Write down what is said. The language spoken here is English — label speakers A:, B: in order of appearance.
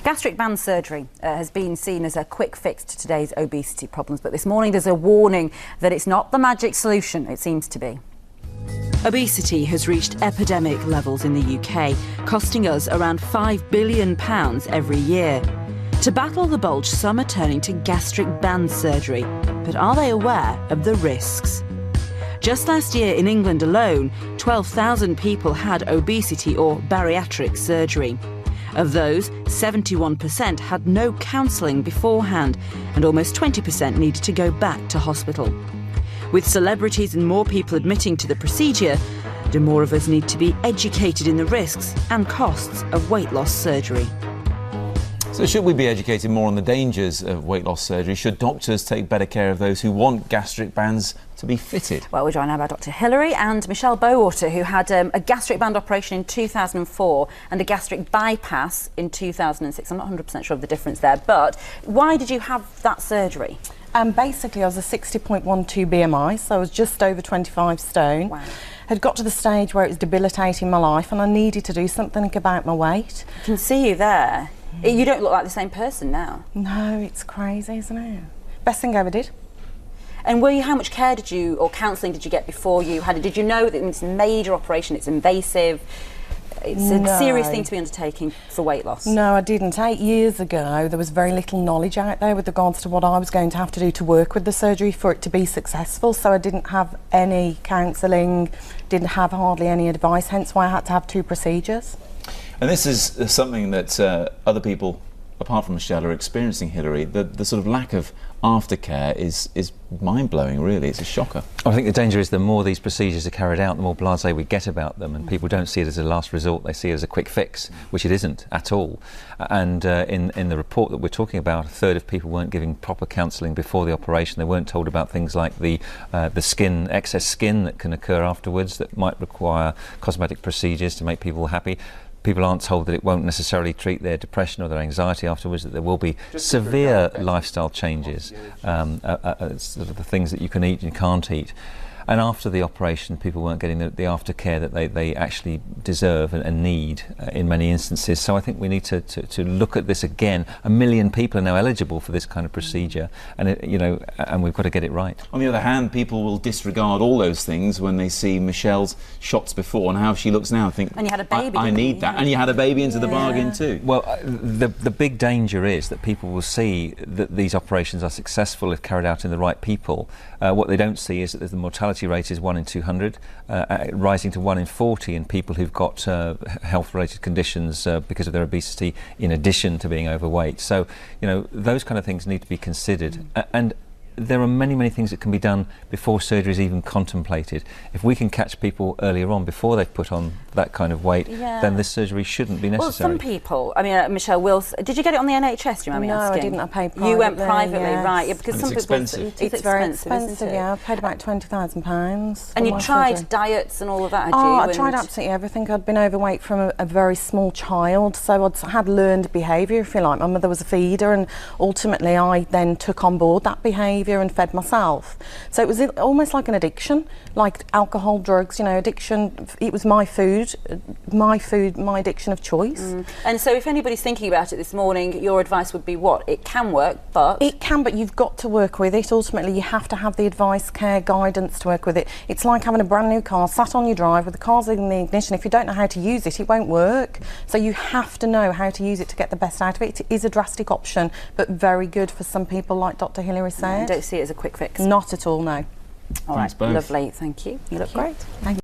A: Gastric band surgery has been seen as a quick fix to today's obesity problems, but this morning there's a warning that it's not the magic solution it seems to be. Obesity has reached epidemic levels in the UK, costing us around £5 billion every year. To battle the bulge, some are turning to gastric band surgery, but are they aware of the risks? Just last year in England alone, 12,000 people had obesity or bariatric surgery. Of those, 71% had no counselling beforehand, and almost 20% needed to go back to hospital. With celebrities and more people admitting to the procedure, do more of us need to be educated in the risks and costs of weight loss surgery?
B: So should we be educated more on the dangers of weight loss surgery? Should doctors take better care of those who want gastric bands to be fitted?
A: Well, we're joined now by Dr. Hillary and Michelle Bowater, who had a gastric band operation in 2004 and a gastric bypass in 2006. I'm not 100% sure of the difference there, but why did you have that surgery?
C: Basically, I was a 60.12 BMI, so I was just over 25 stone.
A: Wow.
C: Had got to the stage where it was debilitating my life and I needed to do something about my weight.
A: I can see you there. You don't look like the same person now.
C: No, it's crazy, isn't it? Best thing I ever did.
A: And how much care did you, or counselling did you get before you had it? Did you know that it's a major operation, it's invasive, it's a serious thing to be undertaking for weight loss?
C: No, I didn't. 8 years ago, there was very little knowledge out there with regards to what I was going to have to do to work with the surgery for it to be successful, so I didn't have any counselling, didn't have hardly any advice, hence why I had to have 2 procedures.
B: And this is something that other people, apart from Michelle, are experiencing, Hillary. The sort of lack of aftercare is mind-blowing, really. It's a shocker.
D: I think the danger is the more these procedures are carried out, the more blasé we get about them, and people don't see it as a last resort, they see it as a quick fix, which it isn't at all. And in the report that we're talking about, a third of people weren't giving proper counselling before the operation. They weren't told about things like the skin, excess skin that can occur afterwards that might require cosmetic procedures to make people happy. People aren't told that it won't necessarily treat their depression or their anxiety afterwards, that there will be severe lifestyle changes, sort of the things that you can eat and you can't eat. And after the operation, people weren't getting the aftercare that they actually deserve and need in many instances. So I think we need to look at this again. 1 million people are now eligible for this kind of procedure, and and we've got to get it right.
B: On the other hand, people will disregard all those things when they see Michelle's shots before and how she looks now. Think,
A: and you had a baby.
B: I need that, and you had a baby into the bargain too.
D: Well, the big danger is that people will see that these operations are successful if carried out in the right people. What they don't see is that the mortality rate is 1 in 200, rising to 1 in 40 in people who've got health-related conditions because of their obesity, in addition to being overweight. So, those kind of things need to be considered. And there are many, many things that can be done before surgery is even contemplated. If we can catch people earlier on, before they've put on that kind of weight, then this surgery shouldn't be necessary.
A: Well, some people, Michelle Wilson, did you get it on the NHS, do you remember me asking?
C: No, I didn't. I paid privately.
A: You went privately,
C: yes.
A: Right, yeah, because
B: and
A: some
B: it's
A: people...
B: expensive.
A: It's
C: very
A: expensive, isn't it?
C: yeah. I paid about £20,000.
A: And you tried diets and all of that, had you?
C: I tried absolutely everything. I'd been overweight from a very small child, so I had learned behaviour, if you like. My mother was a feeder, and ultimately I then took on board that behaviour and fed myself. So it was almost like an addiction, like alcohol, drugs, addiction. It was my food, my addiction of choice.
A: And so if anybody's thinking about it this morning, your advice would be what? It can work, but...
C: It can, but you've got to work with it. Ultimately, you have to have the advice, care, guidance to work with it. It's like having a brand new car sat on your drive with the car's in the ignition. If you don't know how to use it, it won't work. So you have to know how to use it to get the best out of it. It is a drastic option, but very good for some people, like Dr. Hillary said.
A: I don't see it as a quick fix.
C: Not at all, no.
A: All right, lovely, thank you. You look great.
C: Thank you.